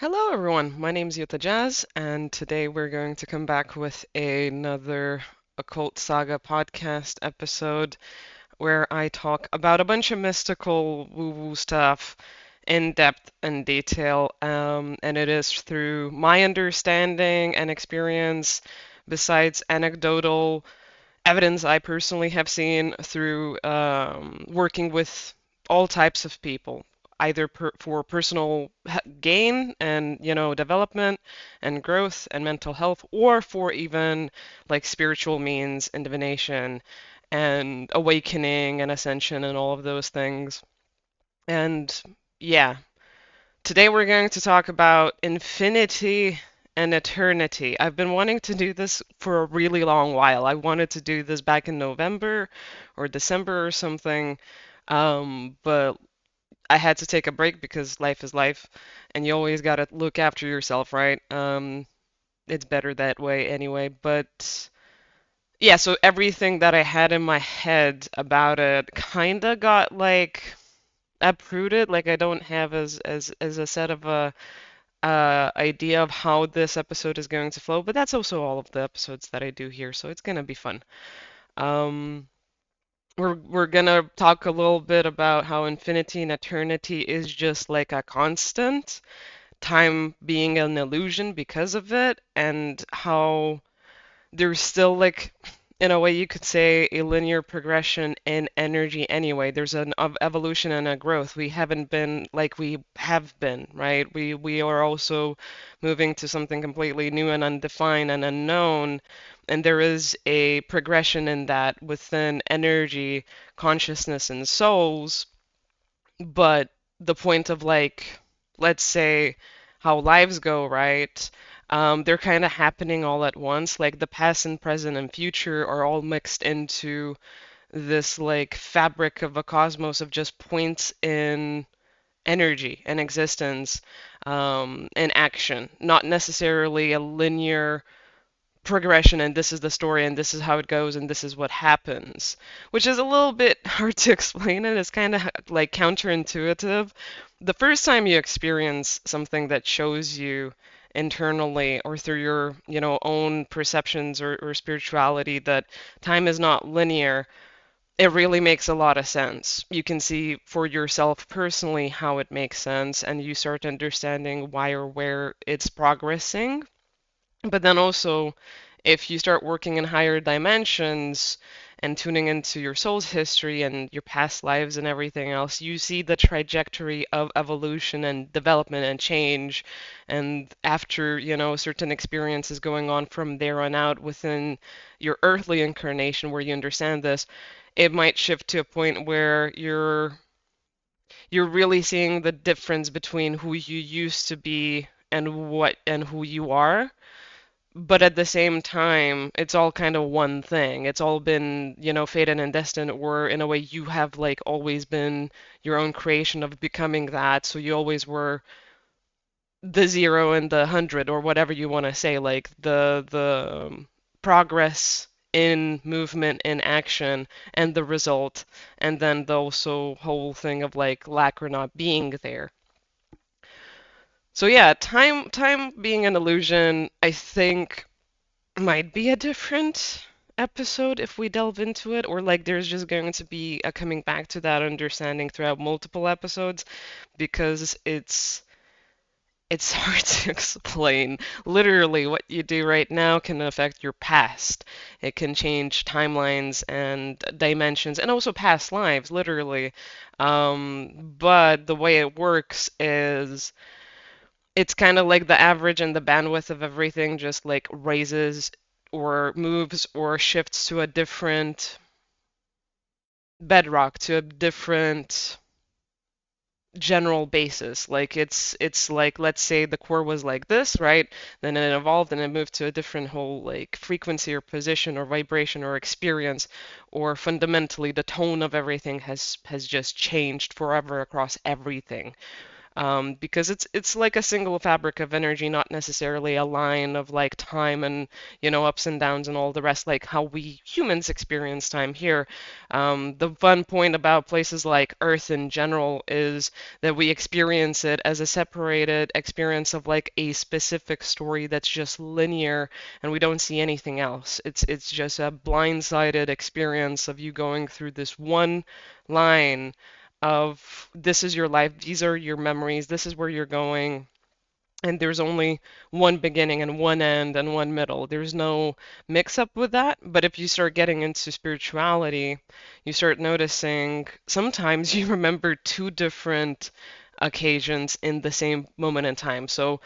Hello, everyone. My name's Yuta Jazz, and today we're going to come back with another Occult Saga podcast episode where I talk about a bunch of mystical woo-woo stuff in depth and detail. And it is through my understanding and experience, besides anecdotal evidence I personally have seen through working with all types of people, either for personal gain and development and growth and mental health, or for even like spiritual means and divination and awakening and ascension and all of those things. And yeah, today we're going to talk about infinity and eternity. I've been wanting to do this for a really long while. I wanted to do this back in November or December or something, but I had to take a break because life is life, and you always gotta look after yourself, right? It's better that way anyway. But yeah, so everything that I had in my head about it kinda got like uprooted. Like I don't have as a set of a idea of how this episode is going to flow, but that's also all of the episodes that I do here, so it's gonna be fun. Um, we're gonna talk a little bit about how infinity and eternity is just like a constant, time being an illusion because of it, and how there's still like in a way you could say a linear progression in energy anyway. There's an evolution and a growth. We haven't been like we have been, right? We are also moving to something completely new and undefined and unknown, and there is a progression in that within energy, consciousness, and souls. But the point of like, let's say, how lives go, right? They're kind of happening all at once. Like the past and present and future are all mixed into this like fabric of a cosmos of just points in energy and existence, and action, not necessarily a linear progression and this is the story and this is how it goes and this is what happens, which is a little bit hard to explain and it's kind of like counterintuitive. The first time you experience something that shows you internally or through your, own perceptions or spirituality that time is not linear, it really makes a lot of sense. You can see for yourself personally how it makes sense and you start understanding why or where it's progressing. But then also, if you start working in higher dimensions and tuning into your soul's history and your past lives and everything else, you see the trajectory of evolution and development and change. And after, certain experiences going on from there on out within your earthly incarnation where you understand this, it might shift to a point where you're really seeing the difference between who you used to be and who you are, but at the same time, it's all kind of one thing. It's all been, fated and destined, or in a way, you have like always been your own creation of becoming that. So you always were the zero and the hundred, or whatever you want to say, like the progress in movement, in action, and the result, and then the also whole thing of like lack or not being there. So yeah, time being an illusion, I think might be a different episode if we delve into it, or like there's just going to be a coming back to that understanding throughout multiple episodes because it's hard to explain. Literally, what you do right now can affect your past. It can change timelines and dimensions and also past lives, literally. But the way it works is it's kind of like the average and the bandwidth of everything just like raises or moves or shifts to a different bedrock, to a different general basis. Like it's like let's say the core was like this, right? Then it evolved and it moved to a different whole like frequency or position or vibration or experience, or fundamentally the tone of everything has just changed forever across everything. because it's like a single fabric of energy, not necessarily a line of like time and ups and downs and all the rest, like how we humans experience time here. The fun point about places like Earth in general is that we experience it as a separated experience of like a specific story that's just linear, and we don't see anything else. It's just a blindsided experience of you going through this one line of this is your life, these are your memories, this is where you're going, and there's only one beginning and one end and one middle. There's no mix up with that. But if you start getting into spirituality, you start noticing sometimes you remember two different occasions in the same moment in time. So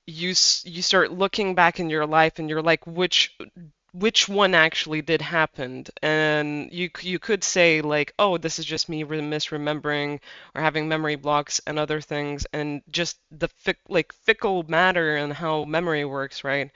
you start looking back in your life and you're like, which one actually did happen? And you could say like, oh, this is just me misremembering or having memory blocks and other things, and just the fickle matter and how memory works, right?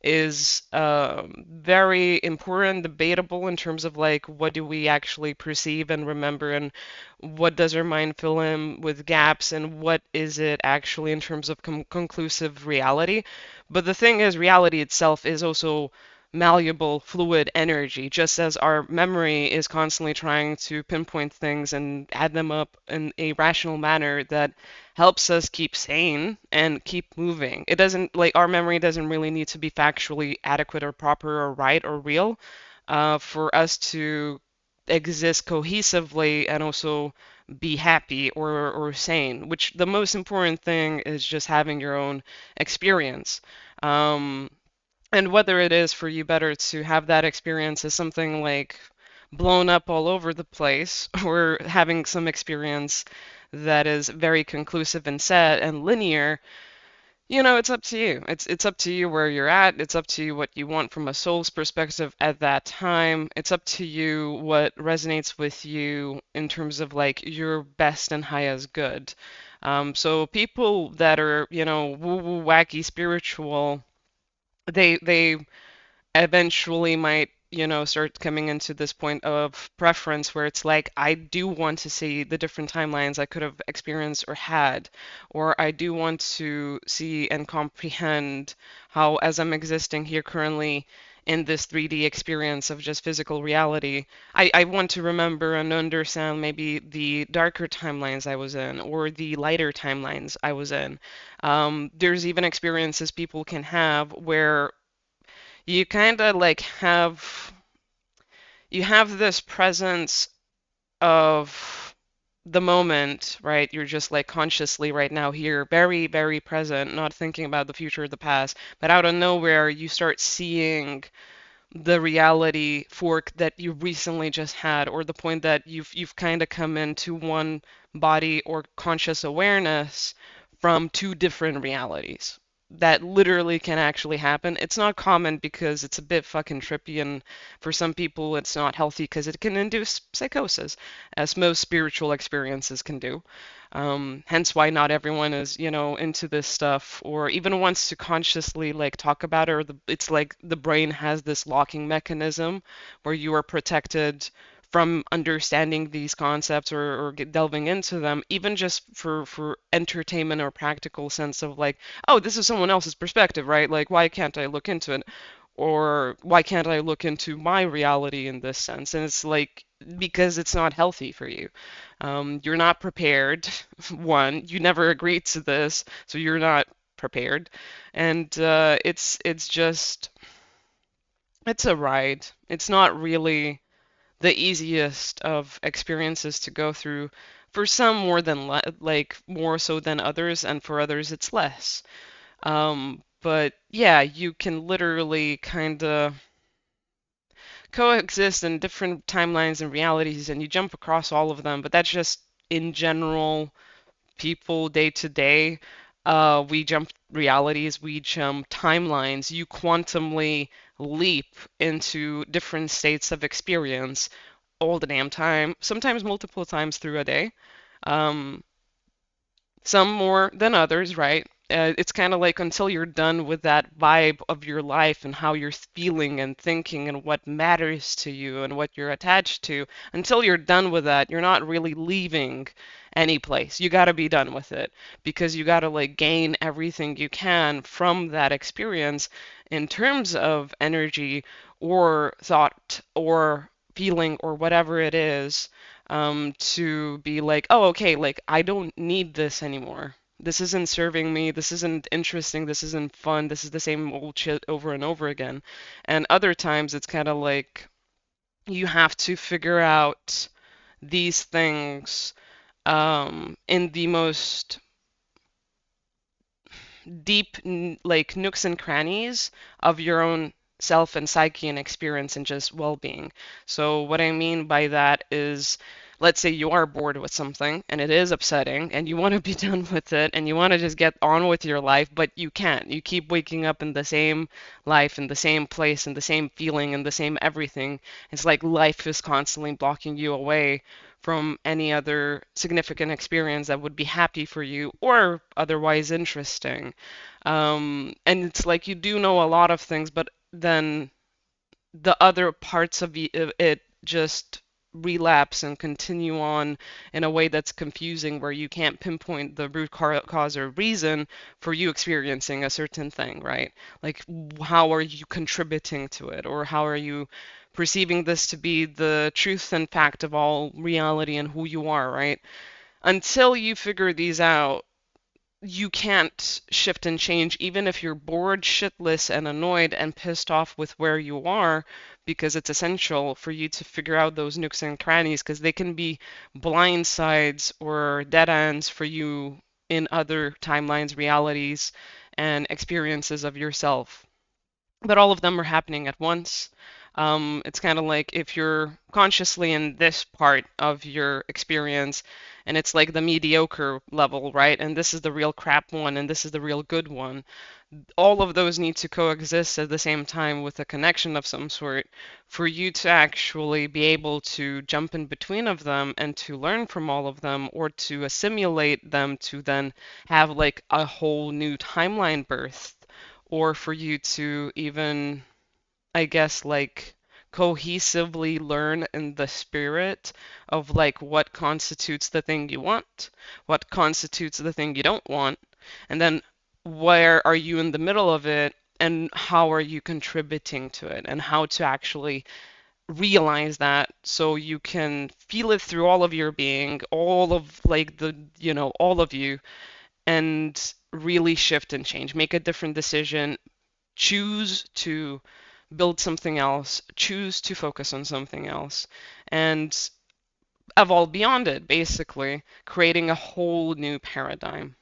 Is very important, debatable in terms of like what do we actually perceive and remember, and what does our mind fill in with gaps, and what is it actually in terms of conclusive reality. But the thing is, reality itself is also malleable, fluid energy, just as our memory is constantly trying to pinpoint things and add them up in a rational manner that helps us keep sane and keep moving. It doesn't like our memory doesn't really need to be factually adequate or proper or right or real for us to exist cohesively and also be happy or sane, which the most important thing is just having your own experience. Um, and whether it is for you better to have that experience as something like blown up all over the place, or having some experience that is very conclusive and set and linear, it's up to you. It's up to you where you're at. It's up to you what you want from a soul's perspective at that time. It's up to you what resonates with you in terms of like your best and highest good. So people that are, woo-woo wacky spiritual, they eventually might, start coming into this point of preference where it's like, I do want to see the different timelines I could have experienced or had, or I do want to see and comprehend how, as I'm existing here currently in this 3D experience of just physical reality, I want to remember and understand maybe the darker timelines I was in or the lighter timelines I was in. There's even experiences people can have where you kind of like you have this presence of the moment, right? You're just like consciously right now here, very, very present, not thinking about the future or the past. But out of nowhere, you start seeing the reality fork that you recently just had, or the point that you've kind of come into one body or conscious awareness from two different realities. That literally can actually happen. It's not common because it's a bit fucking trippy, and for some people it's not healthy because it can induce psychosis, as most spiritual experiences can do. Hence why not everyone is, into this stuff or even wants to consciously like talk about it, or it's like the brain has this locking mechanism where you are protected from understanding these concepts or delving into them, even just for entertainment or practical sense of like, oh, this is someone else's perspective, right? Like, why can't I look into it? Or why can't I look into my reality in this sense? And it's like, because it's not healthy for you. You're not prepared. One, you never agreed to this, so you're not prepared. And it's just it's a ride. It's not really the easiest of experiences to go through. For some more than like more so than others, and for others it's less. But yeah, you can literally kind of coexist in different timelines and realities, and you jump across all of them. But that's just in general, people day to day. We jump realities, we jump timelines. You quantumly leap into different states of experience all the damn time, sometimes multiple times through a day. Um, some more than others, right? It's kind of like until you're done with that vibe of your life and how you're feeling and thinking and what matters to you and what you're attached to, until you're done with that, you're not really leaving any place. You got to be done with it because you got to like gain everything you can from that experience in terms of energy or thought or feeling or whatever it is, to be like, oh, okay, like I don't need this anymore. This isn't serving me. This isn't interesting. This isn't fun. This is the same old shit over and over again. And other times it's kind of like you have to figure out these things, in the most deep, like nooks and crannies of your own self and psyche and experience and just well-being. So what I mean by that is, let's say you are bored with something and it is upsetting and you want to be done with it and you want to just get on with your life, but you can't. You keep waking up in the same life, in the same place, in the same feeling, in the same everything. It's like life is constantly blocking you away from any other significant experience that would be happy for you or otherwise interesting. And it's like you do know a lot of things, but then the other parts of it just relapse and continue on in a way that's confusing, where you can't pinpoint the root cause or reason for you experiencing a certain thing, right? Like, how are you contributing to it, or how are you perceiving this to be the truth and fact of all reality and who you are, right? Until you figure these out, you can't shift and change, even if you're bored, shitless, and annoyed and pissed off with where you are, because it's essential for you to figure out those nooks and crannies, because they can be blind sides or dead ends for you in other timelines, realities, and experiences of yourself, but all of them are happening at once. It's kind of like if you're consciously in this part of your experience, and it's like the mediocre level, right? And this is the real crap one, and this is the real good one. All of those need to coexist at the same time with a connection of some sort for you to actually be able to jump in between of them and to learn from all of them, or to assimilate them to then have like a whole new timeline birth, or for you to even, I guess, like cohesively learn in the spirit of like what constitutes the thing you want, what constitutes the thing you don't want, and then where are you in the middle of it, and how are you contributing to it, and how to actually realize that so you can feel it through all of your being, all of like the, all of you, and really shift and change, make a different decision, choose to build something else, choose to focus on something else, and evolve beyond it, basically, creating a whole new paradigm.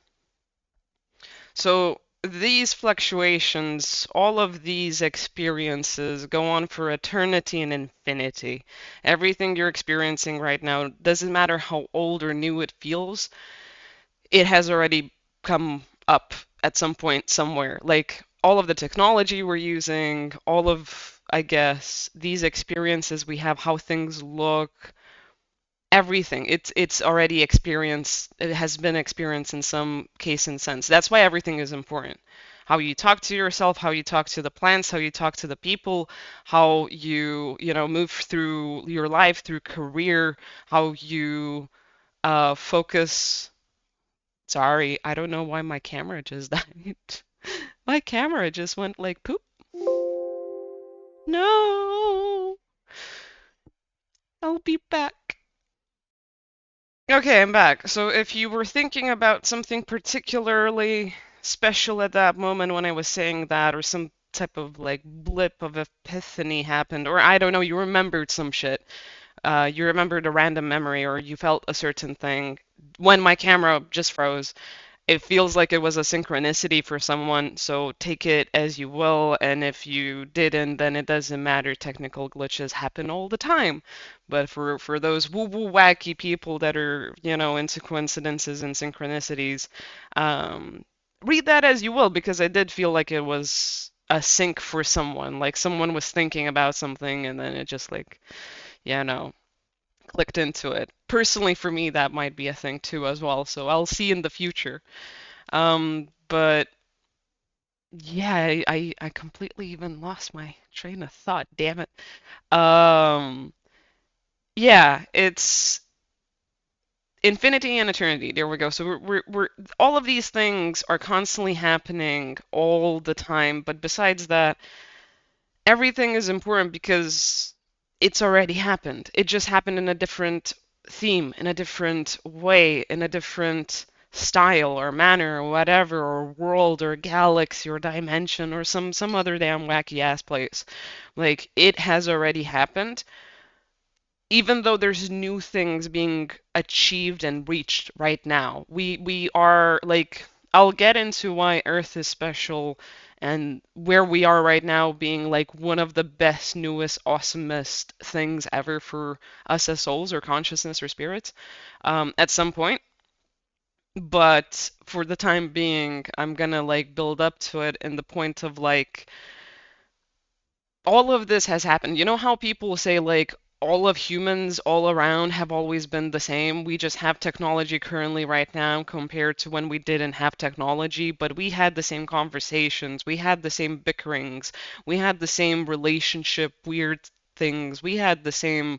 So these fluctuations, all of these experiences go on for eternity and infinity. Everything you're experiencing right now, doesn't matter how old or new it feels, it has already come up at some point somewhere. Like all of the technology we're using, all of, I guess, these experiences we have, how things look, everything. It's already experienced. It has been experienced in some case and sense. That's why everything is important. How you talk to yourself, how you talk to the plants, how you talk to the people, how you move through your life, through career, how you focus. Sorry, I don't know why my camera just died. My camera just went like poop. No, I'll be back. Okay, I'm back. So if you were thinking about something particularly special at that moment when I was saying that, or some type of like blip of epiphany happened, or I don't know, you remembered some shit, you remembered a random memory, or you felt a certain thing when my camera just froze, it feels like it was a synchronicity for someone, so take it as you will, and if you didn't, then it doesn't matter. Technical glitches happen all the time. But for those woo-woo wacky people that are, into coincidences and synchronicities, um, read that as you will, because I did feel like it was a sync for someone, like someone was thinking about something and then it just like, you know, clicked into it. Personally, for me, that might be a thing too as well. So I'll see in the future. But yeah, I completely even lost my train of thought, damn it. Um, yeah, it's infinity and eternity. There we go. So we're all of these things are constantly happening all the time, but besides that, everything is important because it's already happened. It just happened in a different theme, in a different way, in a different style or manner or whatever, or world or galaxy or dimension or some other damn wacky ass place. Like it has already happened, even though there's new things being achieved and reached right now. We are like, I'll get into why Earth is special and where we are right now being like one of the best, newest, awesomest things ever for us as souls or consciousness or spirits at some point. But for the time being, I'm gonna like build up to it in the point of like all of this has happened. You know how people say, like, all of humans all around have always been the same? We just have technology currently right now compared to when we didn't have technology, but we had the same conversations, we had the same bickerings, we had the same relationship, weird things, we had the same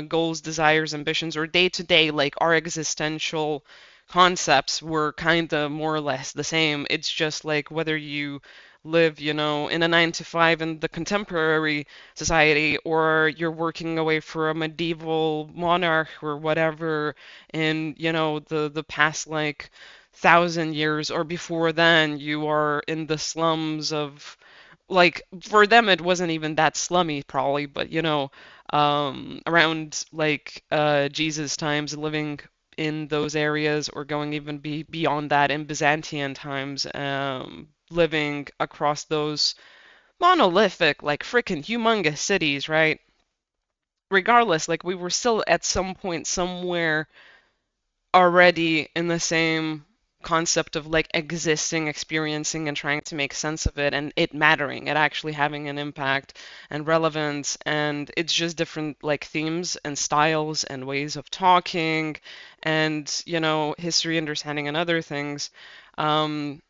goals, desires, ambitions, or day to day, like our existential concepts were kind of more or less the same. It's just like whether you live, in a 9 to 5 in the contemporary society, or you're working away for a medieval monarch or whatever in, the past like 1,000 years, or before then, you are in the slums of like for them it wasn't even that slummy probably, but around like Jesus times, living in those areas, or going even beyond that in Byzantine times, living across those monolithic, like freaking humongous cities, right? Regardless, like we were still at some point somewhere already in the same concept of like existing, experiencing, and trying to make sense of it, and it mattering, it actually having an impact and relevance. And it's just different like themes and styles and ways of talking and, history understanding and other things. Um,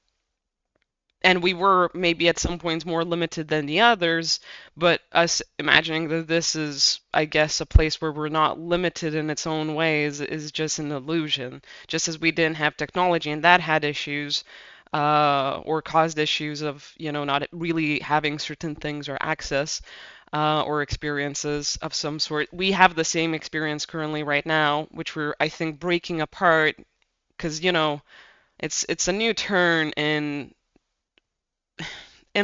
and we were maybe at some points more limited than the others, but us imagining that this is, I guess, a place where we're not limited in its own way is just an illusion. Just as we didn't have technology and that had issues, or caused issues of, not really having certain things or access, or experiences of some sort. We have the same experience currently right now, which we're, I think, breaking apart because, it's a new turn in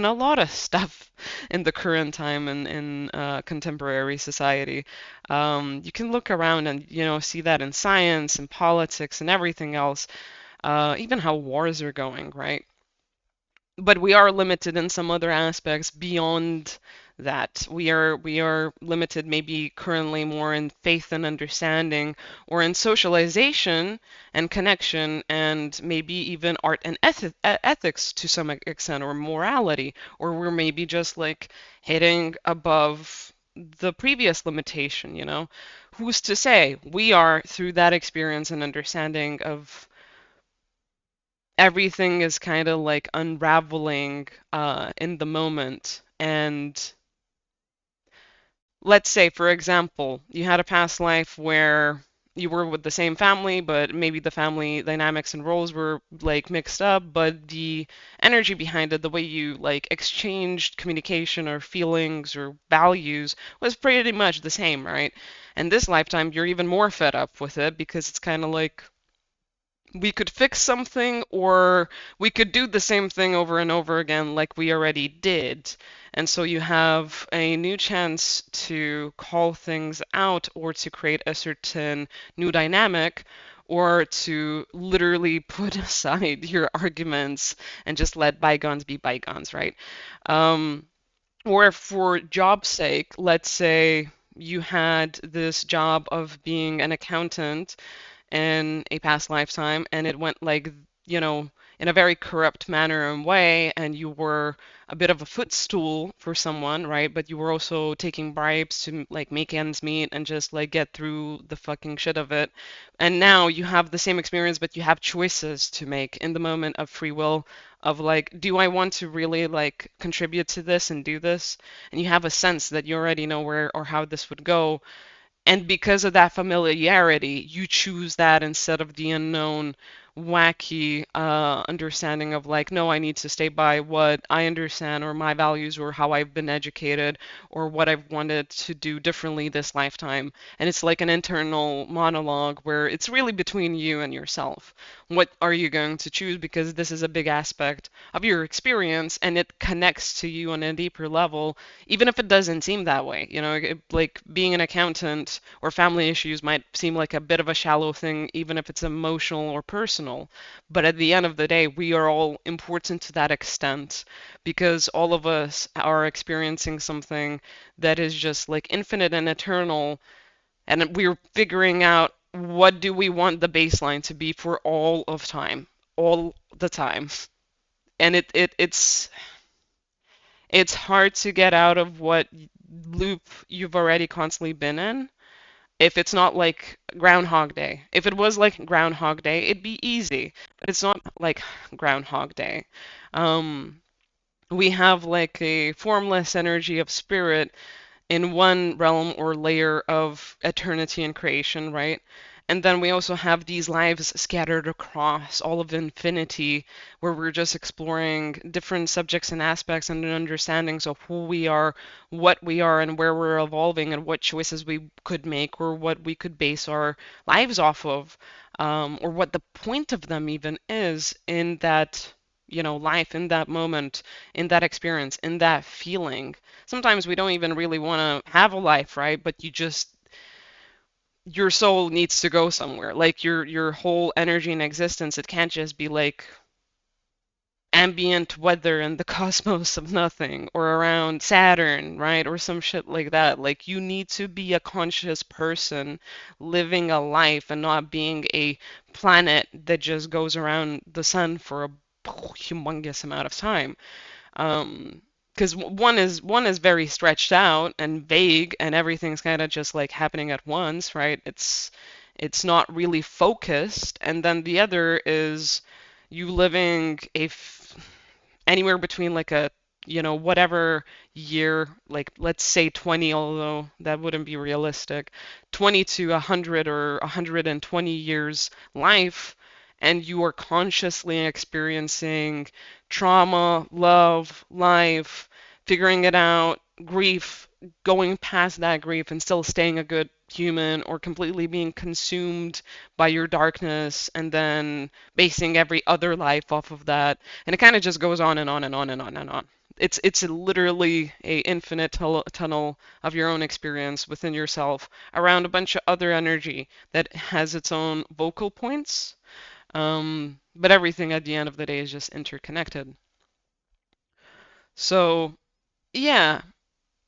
a lot of stuff in the current time and in contemporary society. You can look around and see that in science and politics and everything else, even how wars are going, right? But we are limited in some other aspects beyond that. We are limited maybe currently more in faith and understanding, or in socialization and connection, and maybe even art and ethics to some extent, or morality, or we're maybe just like hitting above the previous limitation, Who's to say? We are, through that experience and understanding of everything, is kind of like unraveling in the moment. And let's say, for example, you had a past life where you were with the same family, but maybe the family dynamics and roles were like mixed up, but the energy behind it, the way you like exchanged communication or feelings or values was pretty much the same, right? And this lifetime, you're even more fed up with it because it's kind of like we could fix something, or we could do the same thing over and over again like we already did. And so you have a new chance to call things out, or to create a certain new dynamic, or to literally put aside your arguments and just let bygones be bygones, right? Um, or for job's sake, let's say you had this job of being an accountant in a past lifetime, and it went like you know, in a very corrupt manner and way, and you were a bit of a footstool for someone, right? But you were also taking bribes to like make ends meet and just like get through the fucking shit of it. And now you have the same experience, but you have choices to make in the moment of free will of like, do I want to really like contribute to this and do this? And you have a sense that you already know where or how this would go, and because of that familiarity, you choose that instead of the unknown, wacky understanding of like, no, I need to stay by what I understand or my values or how I've been educated or what I've wanted to do differently this lifetime. And it's like an internal monologue where it's really between you and yourself. What are you going to choose? Because this is a big aspect of your experience and it connects to you on a deeper level, even if it doesn't seem that way. You know, like being an accountant or family issues might seem like a bit of a shallow thing, even if it's emotional or personal. But at the end of the day, we are all important to that extent because all of us are experiencing something that is just like infinite and eternal, and we're figuring out what do we want the baseline to be for all of time, all the time. And it's hard to get out of what loop you've already constantly been in if it's not like Groundhog Day. If it was like Groundhog Day, it'd be easy, but it's not like Groundhog Day. Um, we have like a formless energy of spirit in one realm or layer of eternity and creation, right? And then we also have these lives scattered across all of infinity, where we're just exploring different subjects and aspects and understandings of who we are, what we are, and where we're evolving, and what choices we could make, or what we could base our lives off of, or what the point of them even is in that, life, in that moment, in that experience, in that feeling. Sometimes we don't even really want to have a life, right? But your soul needs to go somewhere. Like your whole energy and existence, it can't just be like ambient weather in the cosmos of nothing or around Saturn, right? Or some shit like that. Like you need to be a conscious person living a life and not being a planet that just goes around the sun for a humongous amount of time. Because one is very stretched out and vague, and everything's kind of just like happening at once, right? It's not really focused, and then the other is you living anywhere between like a whatever year, like let's say 20, although that wouldn't be realistic, 20 to 100 or 120 years life, and you are consciously experiencing trauma, love, life, figuring it out, grief, going past that grief and still staying a good human, or completely being consumed by your darkness and then basing every other life off of that. And it kind of just goes on and on and on and on and on. It's literally a infinite tunnel of your own experience within yourself around a bunch of other energy that has its own vocal points. But everything at the end of the day is just interconnected. So, yeah,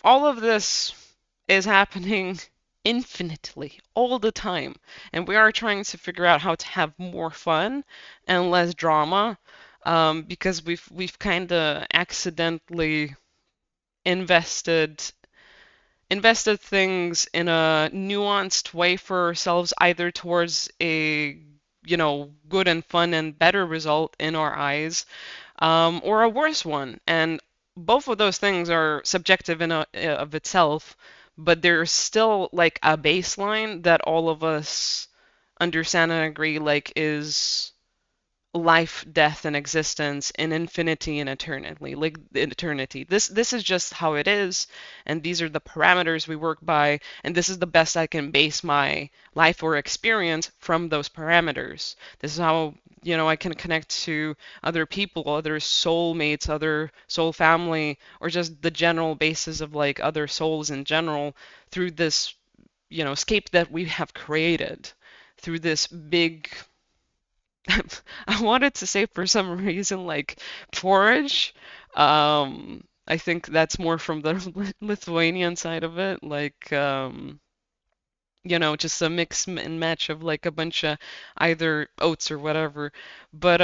all of this is happening infinitely all the time. And we are trying to figure out how to have more fun and less drama, because we've kind of accidentally invested invested things in a nuanced way for ourselves, either towards a good and fun and better result in our eyes, or a worse one. And both of those things are subjective of itself, but there's still like a baseline that all of us understand and agree like is life, death, and existence in infinity and eternity. Like eternity. This is just how it is, and these are the parameters we work by, and this is the best I can base my life or experience from those parameters. This is how, I can connect to other people, other soulmates, other soul family, or just the general basis of like other souls in general through this, scape that we have created, through this big I wanted to say for some reason like porridge. I think that's more from the Lithuanian side of it. Like, just a mix and match of like a bunch of either oats or whatever. But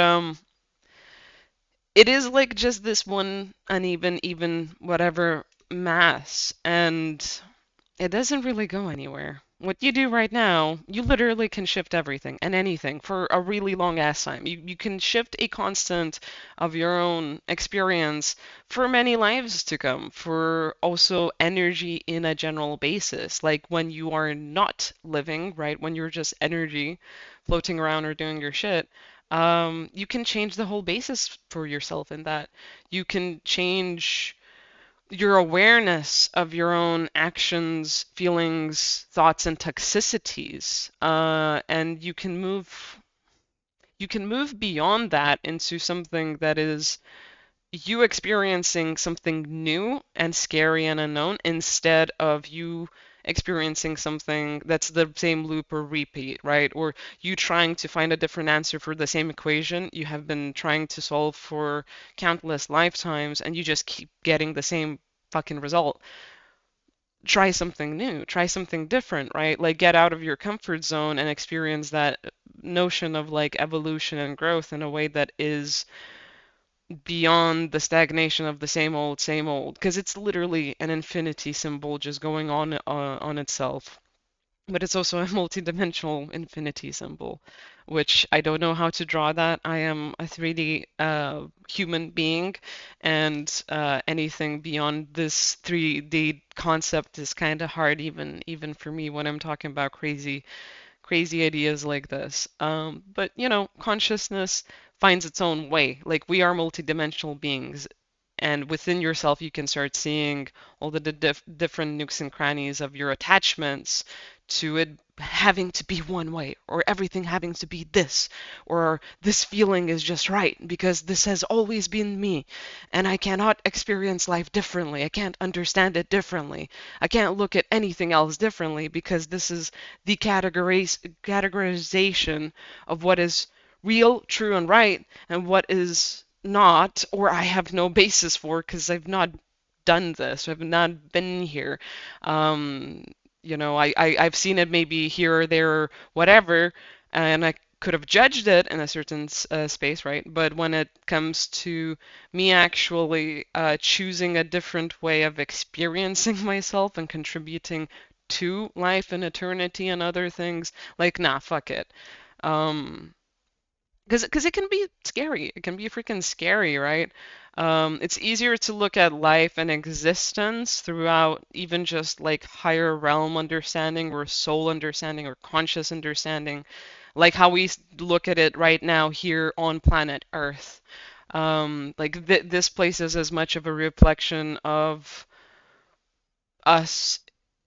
it is like just this one uneven, even whatever mass, and it doesn't really go anywhere. What you do right now, you literally can shift everything and anything for a really long ass time. You can shift a constant of your own experience for many lives to come, for also energy in a general basis. Like when you are not living, right? When you're just energy floating around or doing your shit, you can change the whole basis for yourself in that. You can change your awareness of your own actions, feelings, thoughts, and toxicities, and you can move beyond that into something that is you experiencing something new and scary and unknown instead of you experiencing something that's the same loop or repeat, right? Or you trying to find a different answer for the same equation you have been trying to solve for countless lifetimes and you just keep getting the same fucking result. Try something new, try something different, right? Like get out of your comfort zone and experience that notion of like evolution and growth in a way that is beyond the stagnation of the same old, because it's literally an infinity symbol just going on itself. But it's also a multidimensional infinity symbol, which I don't know how to draw that. I am a 3D human being, and anything beyond this 3D concept is kind of hard, even for me when I'm talking about crazy ideas like this. But consciousness finds its own way. Like we are multidimensional beings, and within yourself, you can start seeing all the different nooks and crannies of your attachments to it having to be one way, or everything having to be this, or this feeling is just right because this has always been me, and I cannot experience life differently. I can't understand it differently. I can't look at anything else differently because this is the categorization of what is real, true, and right, and what is not, or I have no basis for because I've not done this. I've not been here. Um, I've seen it maybe here or there or whatever, and I could have judged it in a certain space, right? But when it comes to me actually choosing a different way of experiencing myself and contributing to life and eternity and other things, like, nah, fuck it. Um, because it can be scary. It can be freaking scary, right? It's easier to look at life and existence throughout even just like higher realm understanding or soul understanding or conscious understanding, like how we look at it right now here on planet Earth. Like this place is as much of a reflection of us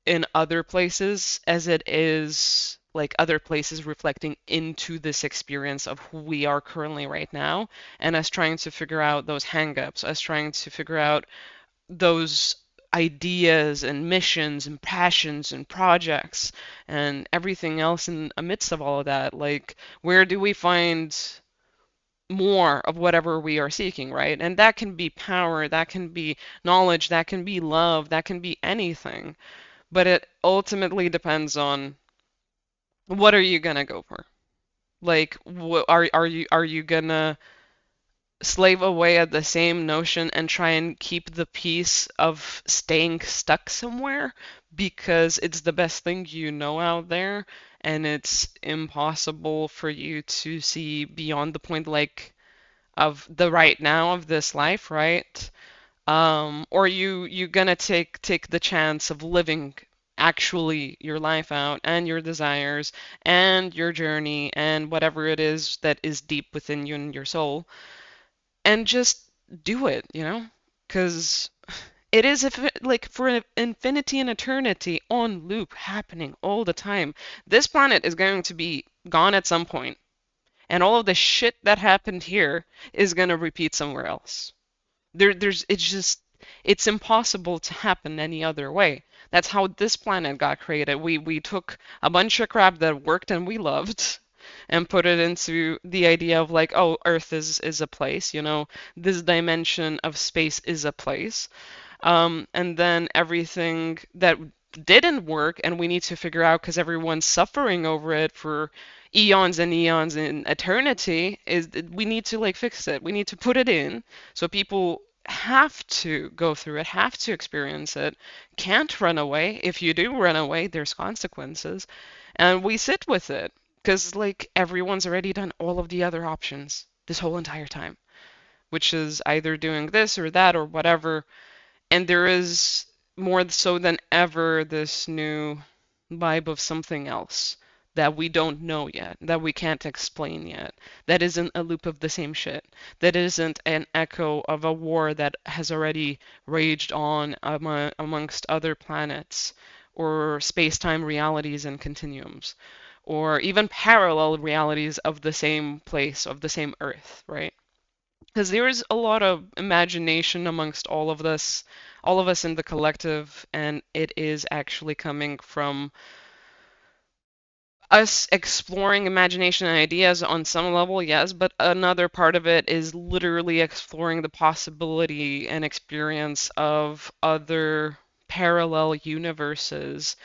in other places as it is like other places reflecting into this experience of who we are currently right now, and us trying to figure out those hangups, us trying to figure out those ideas and missions and passions and projects and everything else in amidst of all of that. Like, where do we find more of whatever we are seeking, right? And that can be power, that can be knowledge, that can be love, that can be anything. But it ultimately depends on what are you gonna go for? Like, are you gonna slave away at the same notion and try and keep the peace of staying stuck somewhere because it's the best thing you know out there and it's impossible for you to see beyond the point like of the right now of this life, right? Or you gonna take the chance of living actually your life out and your desires and your journey and whatever it is that is deep within you and your soul and just do it, you know? Because it is if like for infinity and eternity on loop happening all the time. This planet is going to be gone at some point, and all of the shit that happened here is gonna repeat somewhere else. It's impossible to happen any other way. That's how this planet got created. We took a bunch of crap that worked and we loved and put it into the idea of like, oh, Earth is a place, this dimension of space is a place. And then everything that didn't work and we need to figure out because everyone's suffering over it for eons and eons in eternity is we need to like fix it. We need to put it in so people have to go through it, have to experience it, can't run away. If you do run away, there's consequences. And we sit with it because like everyone's already done all of the other options this whole entire time, which is either doing this or that or whatever. And there is more so than ever this new vibe of something else that we don't know yet, that we can't explain yet, that isn't a loop of the same shit, that isn't an echo of a war that has already raged on amongst other planets, or space-time realities and continuums, or even parallel realities of the same place, of the same Earth, right? Because there's a lot of imagination amongst all of this, all of us in the collective, and it is actually coming from us exploring imagination and ideas on some level, yes, but another part of it is literally exploring the possibility and experience of other parallel universes.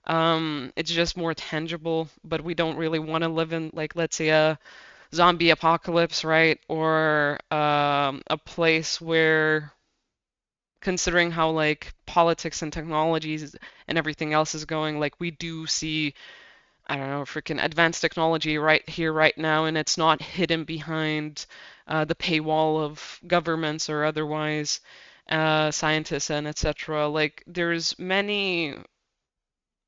It's just more tangible, but we don't really want to live in, like, let's say, a zombie apocalypse, right? Or a place where, considering how like politics and technologies and everything else is going, like we do see, I don't know, freaking advanced technology right here, right now, and it's not hidden behind the paywall of governments or otherwise, scientists and etc. Like there's many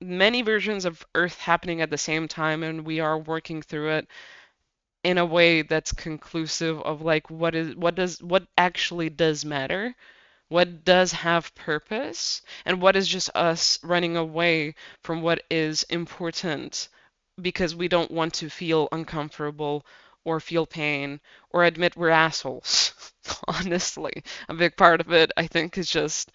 versions of Earth happening at the same time, and we are working through it in a way that's conclusive of like what actually does matter, what does have purpose, and what is just us running away from what is important because we don't want to feel uncomfortable or feel pain or admit we're assholes. Honestly, a big part of it, I think, is just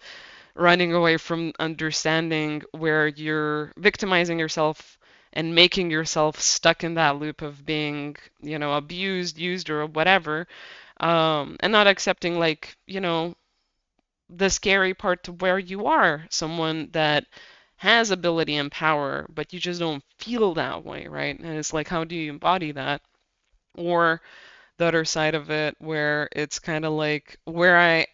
running away from understanding where you're victimizing yourself and making yourself stuck in that loop of being, abused, used, or whatever, and not accepting, like, the scary part to where you are someone that has ability and power, but you just don't feel that way, right? And it's like, how do you embody that? Or the other side of it where it's kind of like where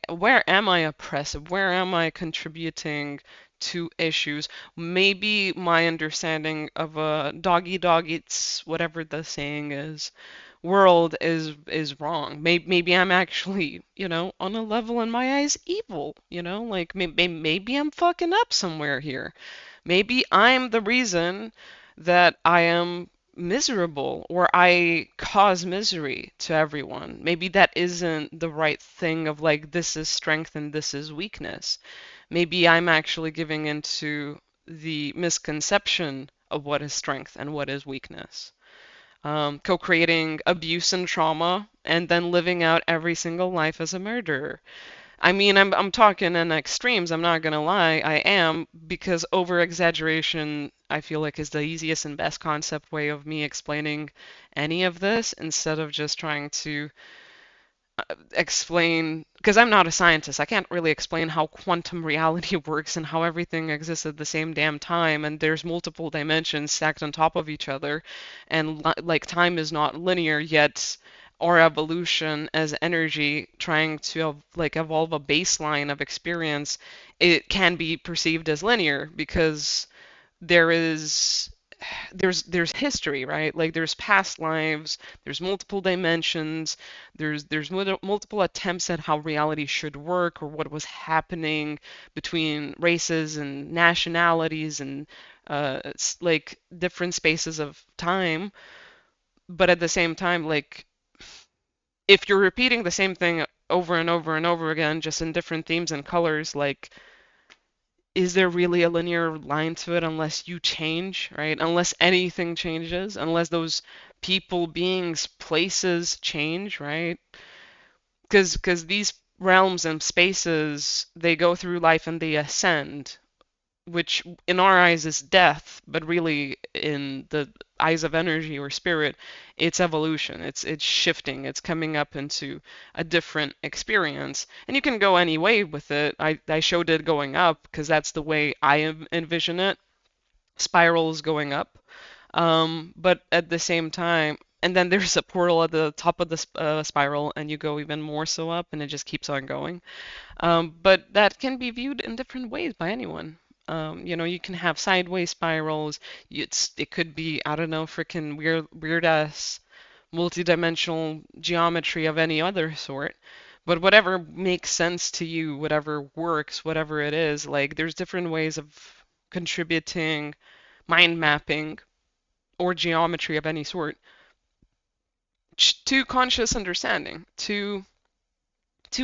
am I oppressive? Where am I contributing to issues? Maybe my understanding of a dog eats whatever the saying is world is wrong. Maybe I'm actually, on a level in my eyes evil, like maybe I'm fucking up somewhere here. Maybe I'm the reason that I am miserable or I cause misery to everyone. Maybe that isn't the right thing of like this is strength and this is weakness. Maybe I'm actually giving into the misconception of what is strength and what is weakness. Co-creating abuse and trauma and then living out every single life as a murderer. I mean, I'm talking in extremes, I'm not gonna lie, I am, because over exaggeration, I feel like is the easiest and best concept way of me explaining any of this instead of just trying to explain, because I'm not a scientist, I can't really explain how quantum reality works and how everything exists at the same damn time, and there's multiple dimensions stacked on top of each other, and like time is not linear, yet our evolution as energy trying to like evolve a baseline of experience, it can be perceived as linear because there is there's history, right? Like there's past lives, there's multiple dimensions, there's multiple attempts at how reality should work or what was happening between races and nationalities and like different spaces of time. But at the same time, like if you're repeating the same thing over and over and over again, just in different themes and colors, like is there really a linear line to it unless you change, right? Unless anything changes, unless those people, beings, places change, right? Because these realms and spaces, they go through life and they ascend. which in our eyes is death, but really in the eyes of energy or spirit, it's evolution. It's shifting. It's coming up into a different experience. And you can go any way with it. I showed it going up because that's the way I envision it. Spirals going up. But at the same time, and then there's a portal at the top of the spiral, and you go even more so up, and it just keeps on going. But that can be viewed in different ways by anyone. You can have sideways spirals. It could be, I don't know, freaking weird ass multidimensional geometry of any other sort. But whatever makes sense to you, whatever works, whatever it is, like there's different ways of contributing mind mapping or geometry of any sort to conscious understanding, to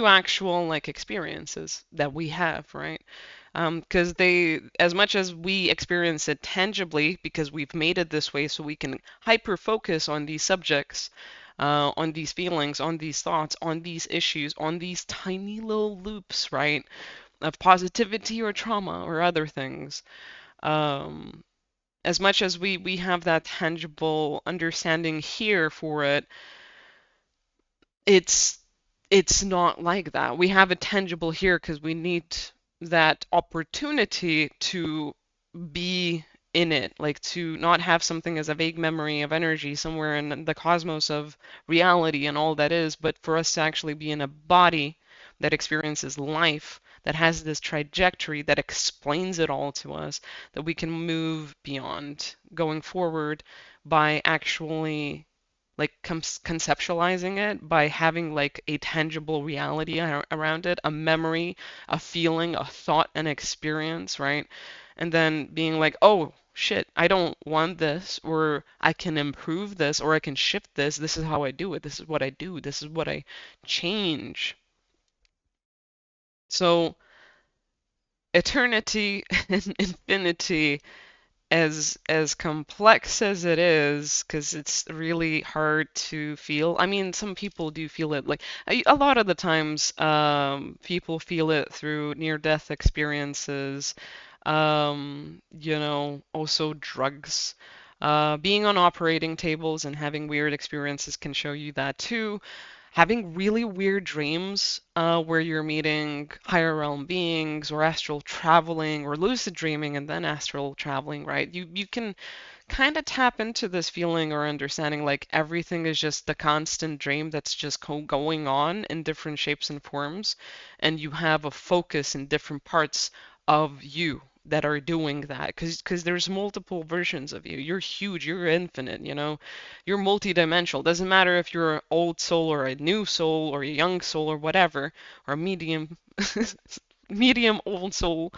actual like experiences that we have, right? Because they, as much as we experience it tangibly, because we've made it this way, so we can hyper focus on these subjects, on these feelings, on these thoughts, on these issues, on these tiny little loops, right, of positivity or trauma or other things. Um, as much as we have that tangible understanding here for it, it's it's not like that. We have it tangible here because we need that opportunity to be in it, like to not have something as a vague memory of energy somewhere in the cosmos of reality and all that is, but for us to actually be in a body that experiences life, that has this trajectory that explains it all to us, that we can move beyond going forward by actually like conceptualizing it by having like a tangible reality around it, a memory, a feeling, a thought, an experience, right? And then being like, oh shit, I don't want this, or I can improve this, or I can shift this. This is how I do it. This is what I do. This is what I change. So eternity and infinity, as complex as it is, because it's really hard to feel. I mean, some people do feel it. Like a lot of the times, people feel it through near-death experiences. Also drugs. Being on operating tables and having weird experiences can show you that too. Having really weird dreams where you're meeting higher realm beings or astral traveling or lucid dreaming and then astral traveling, right? You can kind of tap into this feeling or understanding like everything is just the constant dream that's just going on in different shapes and forms, and you have a focus in different parts of you that are doing that because there's multiple versions of you. You're huge, you're infinite, you're multidimensional. Doesn't matter if you're an old soul or a new soul or a young soul or whatever, or a medium medium old soul.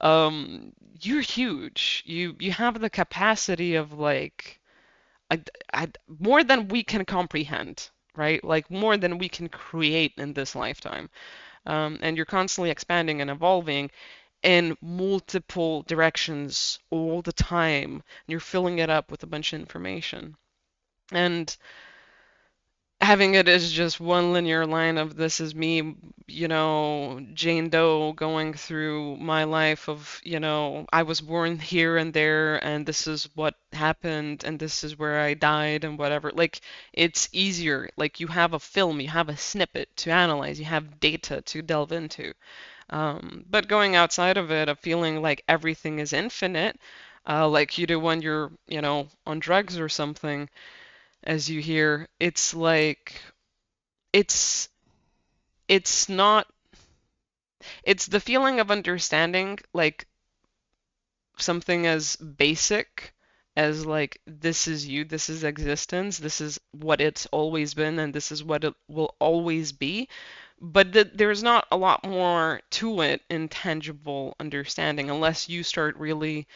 You're huge. You have the capacity of like I, I, more than we can comprehend, right? Like more than we can create in this lifetime. And you're constantly expanding and evolving in multiple directions all the time. And you're filling it up with a bunch of information. And having it as just one linear line of this is me, Jane Doe going through my life of, I was born here and there, and this is what happened, and this is where I died, and whatever. Like, it's easier. Like, you have a film, you have a snippet to analyze, you have data to delve into. But going outside of it, of feeling like everything is infinite, like you do when you're, on drugs or something, as you hear, it's like it's it's not it's the feeling of understanding like something as basic as like this is you, this is existence, this is what it's always been, and this is what it will always be. But there's not a lot more to it in tangible understanding unless you start really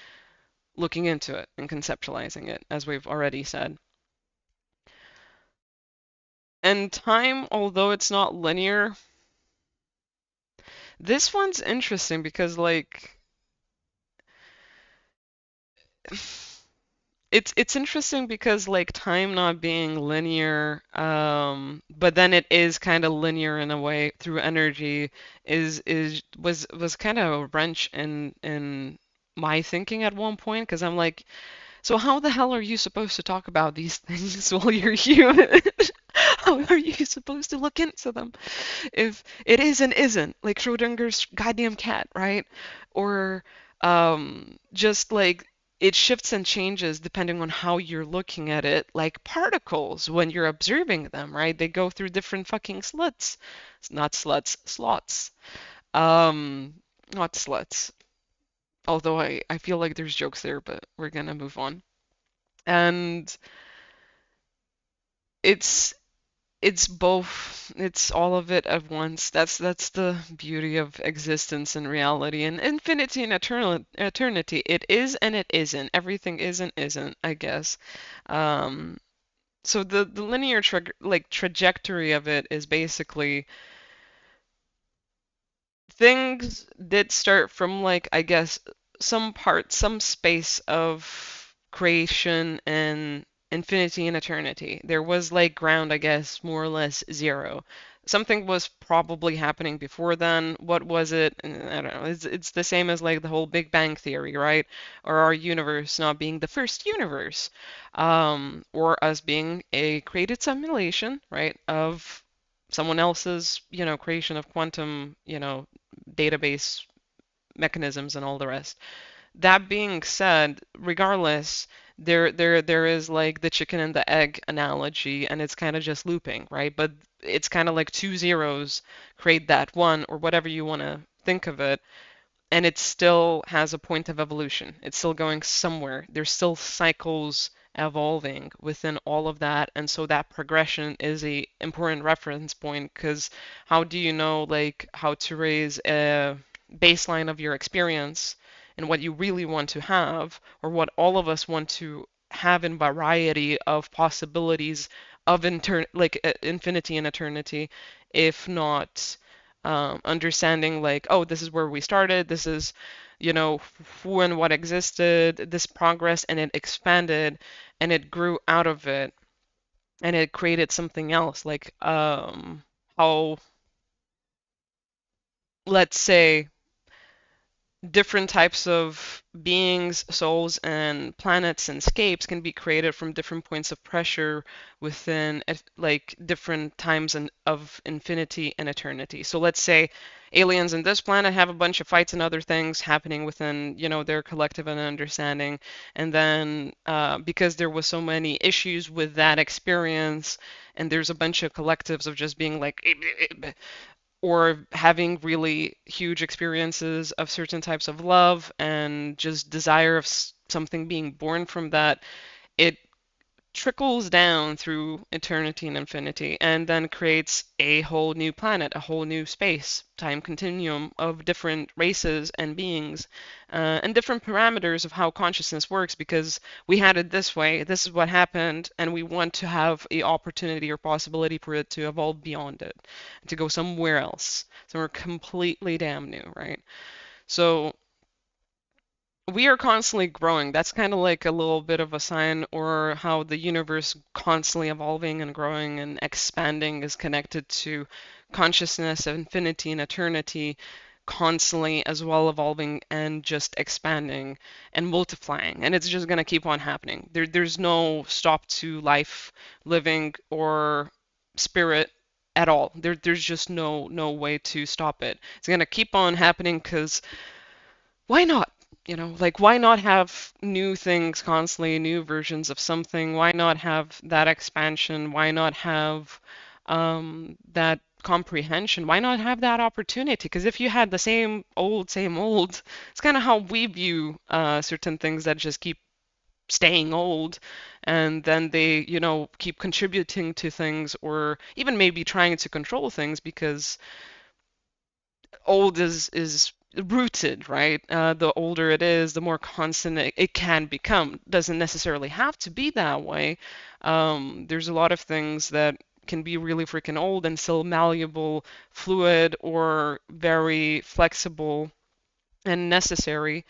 looking into it and conceptualizing it, as we've already said. And time, although it's not linear, this one's interesting because like it's interesting because like time not being linear, but then it is kind of linear in a way through energy is was kind of a wrench in my thinking at one point because I'm like, so how the hell are you supposed to talk about these things while you're human? How are you supposed to look into them if it is and isn't, like Schrodinger's goddamn cat, right? Or just like it shifts and changes depending on how you're looking at it, like particles when you're observing them, right? They go through different fucking sluts. Not sluts, slots. Um, not sluts. Although I feel like there's jokes there, but we're gonna move on. And it's it's both. It's all of it at once. That's the beauty of existence and reality and infinity and eternity. It is and it isn't. Everything is and isn't, I guess. Um, so the linear trajectory of it is basically things did start from like I guess some part, some space of creation and infinity and eternity. There was like ground, I guess, more or less zero. Something was probably happening before then. What was it? I don't know. It's the same as like the whole Big Bang theory, right? Or our universe not being the first universe, or us being a created simulation, right, of someone else's, creation of quantum, database mechanisms and all the rest. That being said, regardless, there is like the chicken and the egg analogy, and it's kind of just looping, right? But it's kind of like two zeros create that one, or whatever you want to think of it, and it still has a point of evolution. It's still going somewhere. There's still cycles evolving within all of that, and so that progression is a important reference point because how do you know like how to raise a baseline of your experience and what you really want to have or what all of us want to have in variety of possibilities of infinity and eternity if not understanding like, oh, this is where we started, this is, who and what existed, this progress, and it expanded, and it grew out of it, and it created something else, like how, let's say, different types of beings, souls, and planets and scapes can be created from different points of pressure within like different times of infinity and eternity. So let's say aliens in this planet have a bunch of fights and other things happening within, their collective and understanding, and then because there was so many issues with that experience, and there's a bunch of collectives of just being like or having really huge experiences of certain types of love and just desire of something being born from that, it trickles down through eternity and infinity and then creates a whole new planet, a whole new space time continuum of different races and beings and different parameters of how consciousness works because we had it this way, this is what happened, and we want to have a opportunity or possibility for it to evolve beyond it, to go somewhere else, somewhere completely damn new, right? So we are constantly growing. That's kind of like a little bit of a sign, or how the universe constantly evolving and growing and expanding is connected to consciousness, infinity, and eternity, constantly as well evolving and just expanding and multiplying. And it's just going to keep on happening. There's no stop to life, living, or spirit at all. There's just no way to stop it. It's going to keep on happening because why not? Like why not have new things constantly, new versions of something? Why not have that expansion? Why not have that comprehension? Why not have that opportunity? Because if you had the same old, it's kind of how we view certain things that just keep staying old, and then they, keep contributing to things or even maybe trying to control things because old is rooted, right? The older it is, the more constant it can become. Doesn't necessarily have to be that way. There's a lot of things that can be really freaking old and still malleable, fluid, or very flexible and necessary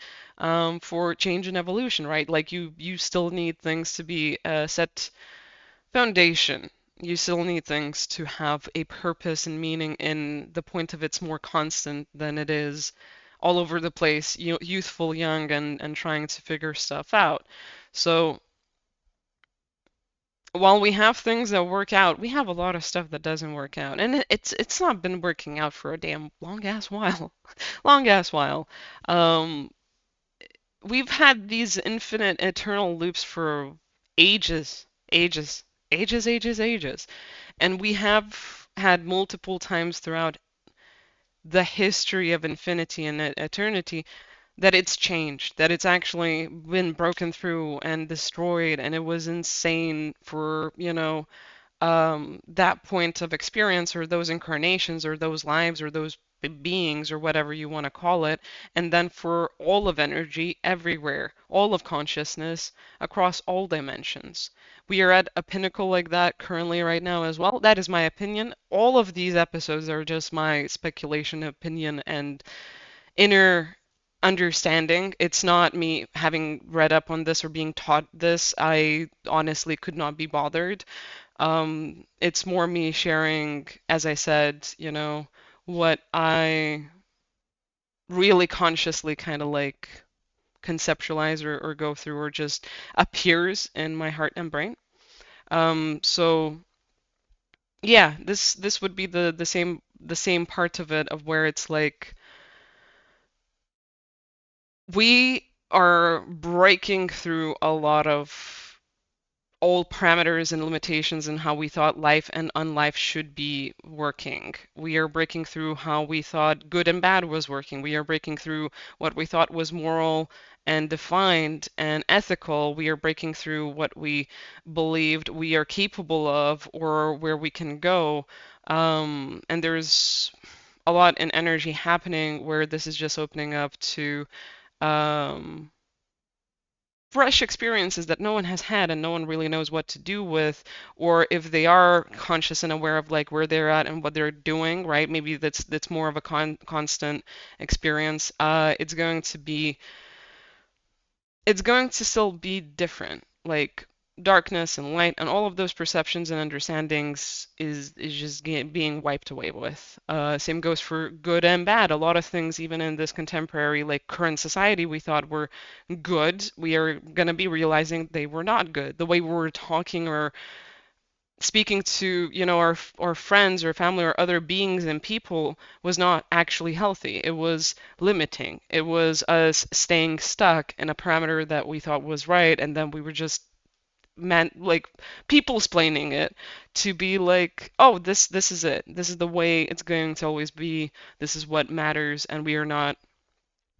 for change and evolution, right? Like you still need things to be set foundation. You still need things to have a purpose and meaning in the point of it's more constant than it is all over the place, youthful, young, and trying to figure stuff out. So while we have things that work out, we have a lot of stuff that doesn't work out, and it's not been working out for a damn long ass while, long ass while. Um, we've had these infinite, eternal loops for ages, ages, ages, and we have had multiple times throughout the history of infinity and eternity that it's changed, that it's actually been broken through and destroyed, and it was insane for, that point of experience or those incarnations or those lives or those beings or whatever you want to call it, and then for all of energy everywhere, all of consciousness across all dimensions. We are at a pinnacle like that currently right now as well. That is my opinion. All of these episodes are just my speculation, opinion, and inner understanding. It's not me having read up on this or being taught this. I honestly could not be bothered. It's more me sharing, as I said, what I really consciously kind of like conceptualize or go through or just appears in my heart and brain. So yeah, this would be the same part of it of where it's like we are breaking through a lot of old parameters and limitations in how we thought life and unlife should be working. We are breaking through how we thought good and bad was working. We are breaking through what we thought was moral and defined and ethical. We are breaking through what we believed we are capable of or where we can go. And there's a lot in energy happening where this is just opening up to um, fresh experiences that no one has had and no one really knows what to do with, or if they are conscious and aware of like where they're at and what they're doing, right? Maybe that's more of a constant experience. It's going to still be different. Like darkness and light and all of those perceptions and understandings is just being wiped away with. Same goes for good and bad. A lot of things, even in this contemporary, like current society, we thought were good. We are gonna be realizing they were not good. The way we were talking or speaking to, our friends or family or other beings and people was not actually healthy. It was limiting. It was us staying stuck in a parameter that we thought was right, and then we were just meant like people explaining it to be like, oh, this is it. This is the way it's going to always be. This is what matters, and we are not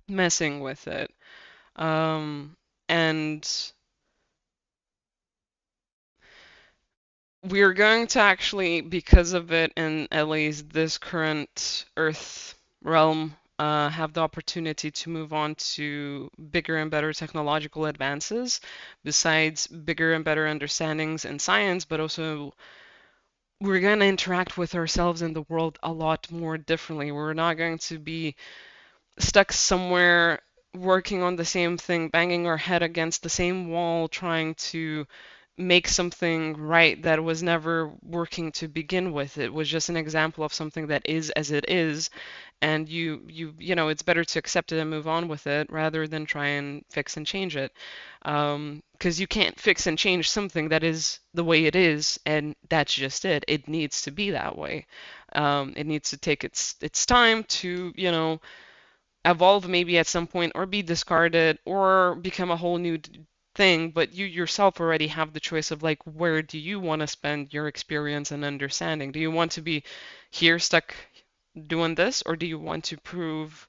messing with it. And we're going to actually, because of it, in at least this current Earth realm, have the opportunity to move on to bigger and better technological advances, besides bigger and better understandings in science, but also we're going to interact with ourselves and the world a lot more differently. We're not going to be stuck somewhere working on the same thing, banging our head against the same wall, trying to make something right that was never working to begin with. It was just an example of something that is as it is, and it's better to accept it and move on with it rather than try and fix and change it. Because you can't fix and change something that is the way it is, and that's just it. It needs to be that way. It needs to take its time to, evolve maybe at some point or be discarded or become a whole new thing, but you yourself already have the choice of like where do you want to spend your experience and understanding? Do you want to be here stuck doing this, or do you want to prove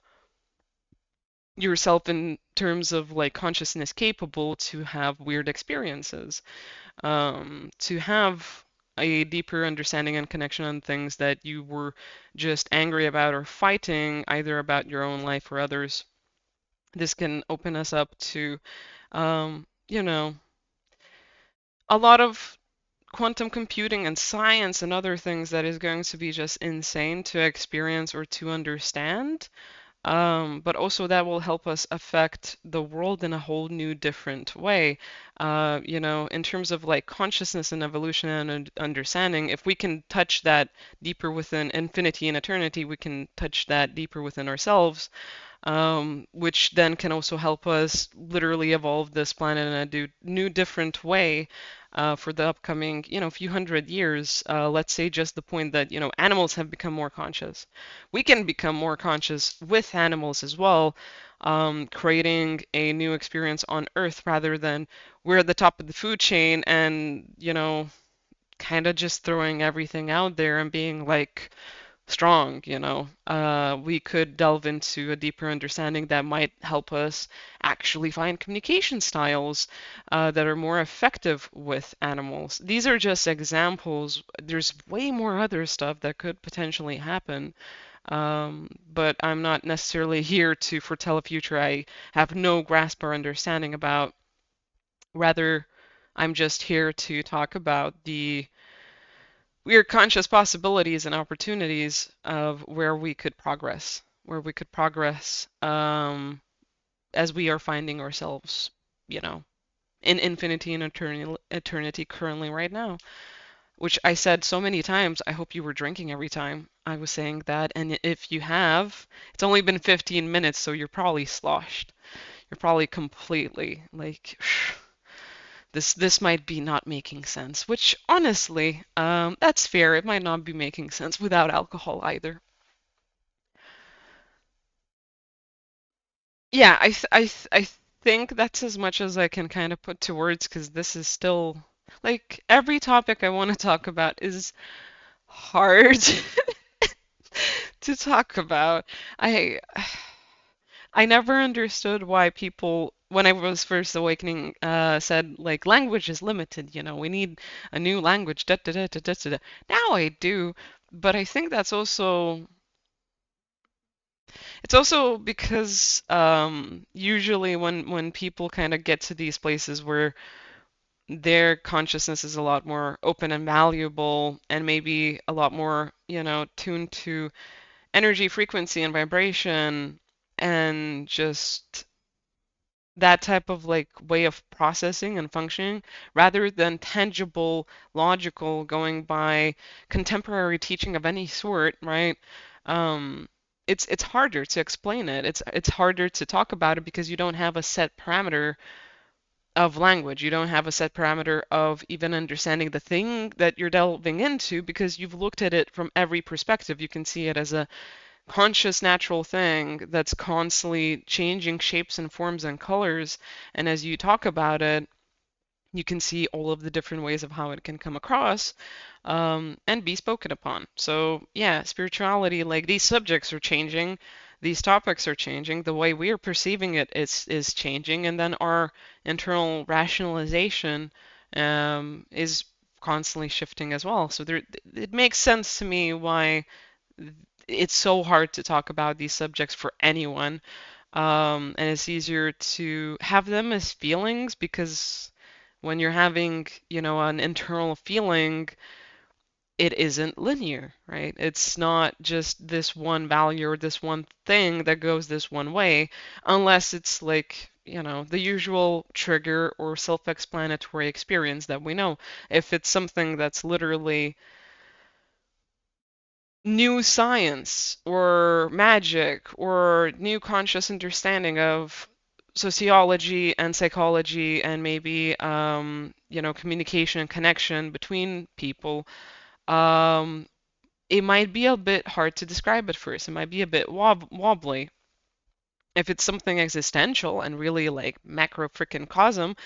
yourself in terms of like consciousness capable to have weird experiences, to have a deeper understanding and connection on things that you were just angry about or fighting, either about your own life or others? This can open us up to, um, you know, a lot of quantum computing and science and other things that is going to be just insane to experience or to understand. But also that will help us affect the world in a whole new different way. In terms of like consciousness and evolution and understanding, if we can touch that deeper within infinity and eternity, we can touch that deeper within ourselves, which then can also help us literally evolve this planet in a new, different way for the upcoming, few hundred years. Let's say just the point that, animals have become more conscious. We can become more conscious with animals as well, creating a new experience on Earth rather than we're at the top of the food chain and, kind of just throwing everything out there and being like, strong. We could delve into a deeper understanding that might help us actually find communication styles that are more effective with animals. These are just examples. There's way more other stuff that could potentially happen. But I'm not necessarily here to foretell a future I have no grasp or understanding about. Rather, I'm just here to talk about the weird conscious possibilities and opportunities of where we could progress as we are finding ourselves, you know, in infinity and eternity currently right now, which I said so many times. I hope you were drinking every time I was saying that. And if you have, it's only been 15 minutes, so you're probably sloshed. You're probably completely like, this might be not making sense, which honestly, that's fair. It might not be making sense without alcohol either. Yeah, I think that's as much as I can kind of put to words because this is still like every topic I want to talk about is hard to talk about. I I never understood why people, when I was first awakening, said like language is limited. We need a new language. Da, da, da, da, da, da. Now I do, but I think that's also it's also because usually when people kind of get to these places where their consciousness is a lot more open and malleable and maybe a lot more, tuned to energy, frequency, and vibration, and just that type of like way of processing and functioning rather than tangible, logical, going by contemporary teaching of any sort, right? Um, it's harder to explain it. It's harder to talk about it because you don't have a set parameter of language. You don't have a set parameter of even understanding the thing that you're delving into because you've looked at it from every perspective. You can see it as a conscious natural thing that's constantly changing shapes and forms and colors. And as you talk about it, you can see all of the different ways of how it can come across and be spoken upon. So, yeah, spirituality, like these subjects are changing, these topics are changing, the way we are perceiving it is changing, and then our internal rationalization is constantly shifting as well. So it makes sense to me why it's so hard to talk about these subjects for anyone. And it's easier to have them as feelings because when you're having, an internal feeling, it isn't linear, right? It's not just this one value or this one thing that goes this one way, unless it's like, the usual trigger or self-explanatory experience that we know. If it's something that's literally new science or magic or new conscious understanding of sociology and psychology and maybe communication and connection between people, um, it might be a bit hard to describe at first. It might be a bit wobbly. If it's something existential and really like macro frickin' cosm,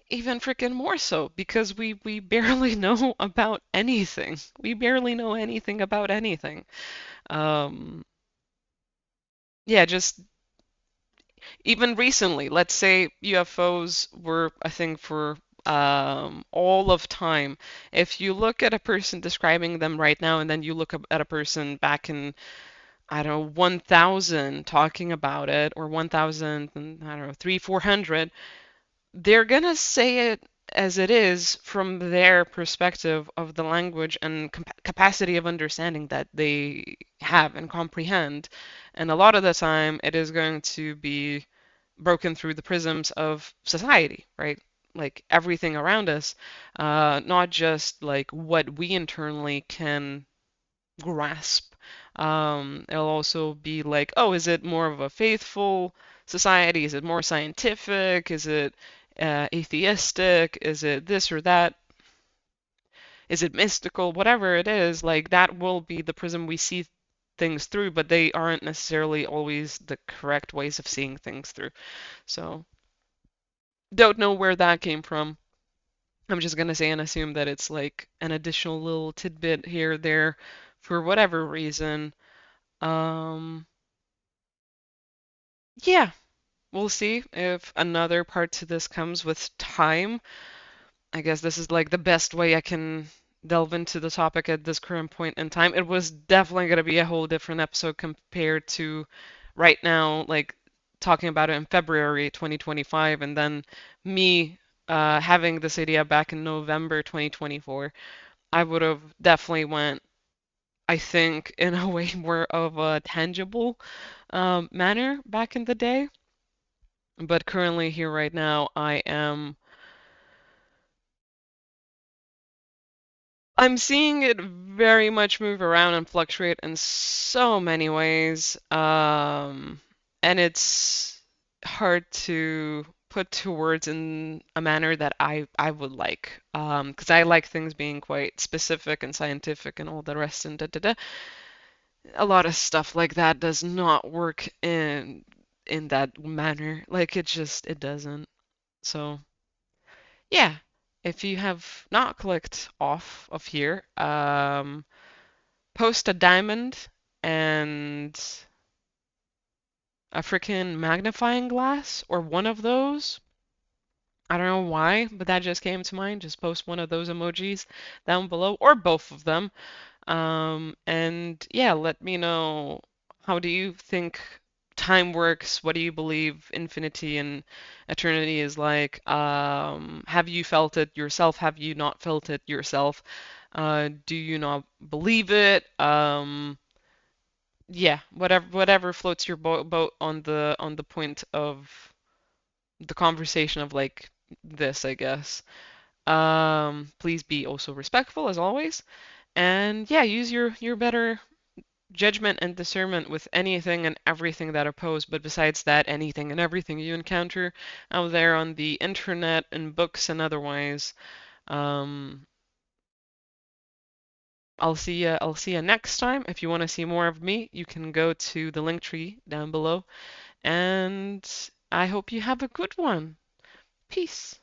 even frickin' more so because we barely know about anything. We barely know anything about anything. Um, yeah, just even recently, let's say UFOs were a thing for all of time. If you look at a person describing them right now, and then you look at a person back in, I don't know, 1000 talking about it, or 1000, and I don't know, 3, 400, they're gonna say it as it is from their perspective of the language and capacity of understanding that they have and comprehend. And a lot of the time, it is going to be broken through the prisms of society, right? Like everything around us, not just like what we internally can grasp. It'll also be like, oh, is it more of a faithful society? Is it more scientific? Is it atheistic? Is it this or that? Is it mystical? Whatever it is, like that will be the prism we see things through, but they aren't necessarily always the correct ways of seeing things through. So, don't know where that came from. I'm just gonna say and assume that it's like an additional little tidbit here or there for whatever reason. Um, yeah, we'll see if another part to this comes with time. I guess this is like the best way I can delve into the topic at this current point in time. It was definitely going to be a whole different episode compared to right now, like talking about it in February 2025, and then me having this idea back in November 2024. I would have definitely went, I think, in a way more of a tangible manner back in the day. But currently here right now, I'm seeing it very much move around and fluctuate in so many ways. And it's hard to put to words in a manner that I would like. Because I like things being quite specific and scientific and all the rest and da da da. A lot of stuff like that does not work in that manner. Like it doesn't. So yeah, if you have not clicked off of here, post a diamond and a freaking magnifying glass or one of those. I don't know why, but that just came to mind. Just post one of those emojis down below or both of them. And yeah, let me know, how do you think time works? What do you believe infinity and eternity is like? Have you felt it yourself? Have you not felt it yourself? Do you not believe it? Yeah, whatever floats your boat on the point of the conversation of like this, I guess. Please be also respectful as always. And yeah, use your better judgment and discernment with anything and everything that oppose. But besides that, anything and everything you encounter out there on the internet and books and otherwise, um, I'll see you next time. If you want to see more of me, you can go to the link tree down below. And I hope you have a good one. Peace.